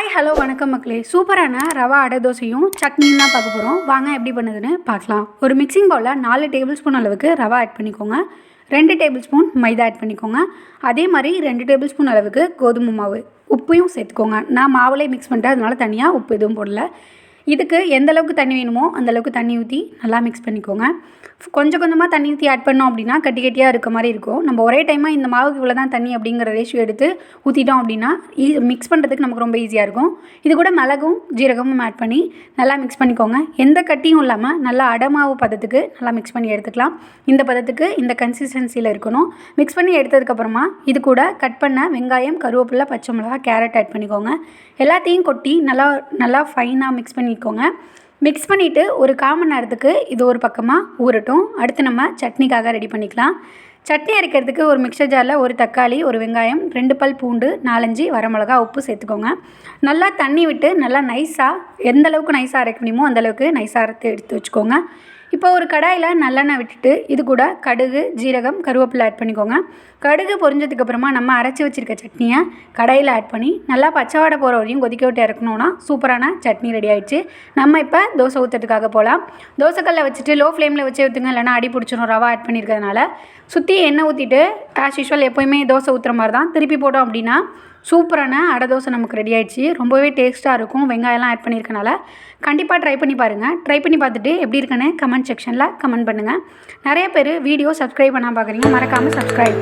Hi hello வணக்கம் மக்களே. சூப்பரான ரவா அடை தோசையும் சட்னியும் தான் பார்க்க போகிறோம். வாங்க எப்படி பண்ணுதுன்னு பார்க்கலாம். ஒரு மிக்சிங் பவுலில் 4 டேபிள் ஸ்பூன் அளவுக்கு ரவா ஆட் பண்ணிக்கோங்க. 2 டேபிள் ஸ்பூன் மைதா ஆட் பண்ணிக்கோங்க. அதே மாதிரி 2 டேபிள் ஸ்பூன் அளவுக்கு கோதுமை மாவு, உப்பையும் சேர்த்துக்கோங்க. நான் மாவுலேயே மிக்ஸ் பண்ணிட்டேன், அதனால தனியாக உப்பு எதுவும் போடல. இதுக்கு எந்த அளவுக்கு தண்ணி வேணுமோ அந்தளவுக்கு தண்ணி ஊற்றி நல்லா மிக்ஸ் பண்ணிக்கோங்க. கொஞ்சம் கொஞ்சமாக தண்ணி ஊற்றி ஆட் பண்ணோம் அப்படின்னா கட்டி கட்டியாக இருக்க மாதிரி இருக்கும். நம்ம ஒரே டைமாக இந்த மாவுக்கு இவ்வளோ தான் தண்ணி அப்படிங்கிற ரேஷியோ எடுத்து ஊற்றிட்டோம் அப்படின்னா மிக்ஸ் பண்ணுறதுக்கு நமக்கு ரொம்ப ஈஸியாக இருக்கும். இது கூட மிளகும் ஜீரகமும் ஆட் பண்ணி நல்லா மிக்ஸ் பண்ணிக்கோங்க. எந்த கட்டியும் இல்லாமல் நல்லா அடமாவு பதத்துக்கு நல்லா மிக்ஸ் பண்ணி எடுத்துக்கலாம். இந்த பதத்துக்கு இந்த கன்சிஸ்டன்சியில் இருக்கணும். மிக்ஸ் பண்ணி எடுத்ததுக்கப்புறமா இது கூட கட் பண்ண வெங்காயம், கருவேப்பிலை, பச்சை மிளகா, கேரட் ஆட் பண்ணிக்கோங்க. எல்லாத்தையும் கொட்டி நல்லா ஃபைனாக மிக்ஸ் பண்ணிக்கோங்க. மிக்ஸ் பண்ணிவிட்டு ஒரு 1/4 மணி நேரத்துக்கு இது ஒரு பக்கமாக ஊறட்டும். அடுத்து நம்ம சட்னிக்காக ரெடி பண்ணிக்கலாம். சட்னி அரைக்கிறதுக்கு ஒரு மிக்சர் ஜாரில் ஒரு தக்காளி, ஒரு வெங்காயம், 2 பல் பூண்டு, 4-5 வரமிளகா, உப்பு சேர்த்துக்கோங்க. நல்லா தண்ணி விட்டு நல்லா நைஸாக, எந்த அளவுக்கு நைஸாக அரைக்க முடியுமோ அந்தளவுக்கு நைஸாக அரைத்து எடுத்து வச்சுக்கோங்க. இப்போ ஒரு கடாயில் நல்லெண்ணெய் விட்டுட்டு இது கூட கடுகு, ஜீரகம், கருவேப்பிலை ஆட் பண்ணிக்கோங்க. கடுகு பொரிஞ்சதுக்கப்புறமா நம்ம அரைச்சி வச்சுருக்க சட்னியை கடாயில் ஆட் பண்ணி நல்லா பச்சை வாடை போகிற வரையும் கொதிக்க விட்டு இறக்கணுன்னா சூப்பரான சட்னி ரெடி ஆகிடுச்சு. நம்ம இப்போ தோசை ஊற்றுறதுக்காக போகலாம். தோசைக்கல்லை வச்சுட்டு லோ ஃப்ளேமில் வச்சு ஊற்றுங்க, இல்லைனா அடி பிடிச்சிடும். ரவா ஆட் பண்ணியிருக்கிறதுனால சுற்றி எண்ணெய் ஊற்றிட்டு ஆஸ் யூஷுவல் எப்போயுமே தோசை ஊற்றுற மாதிரி தான் திருப்பி போட்டோம் அப்படின்னா சூப்பரான அடை தோசை நமக்கு ரெடி ஆகிடுச்சு. ரொம்பவே டேஸ்ட்டாக இருக்கும். வெங்காயம்லாம் ஆட் பண்ணியிருக்கனால கண்டிப்பாக ட்ரை பண்ணி பாருங்கள். ட்ரை பண்ணி பார்த்துட்டு எப்படி இருக்குன்னு கமெண்ட் செக்ஷனில் கமெண்ட் பண்ணுங்கள். நிறைய பேர் வீடியோ சப்ஸ்கிரைப் பண்ணால் பார்க்குறீங்க, மறக்காமல் சப்ஸ்கிரைப்.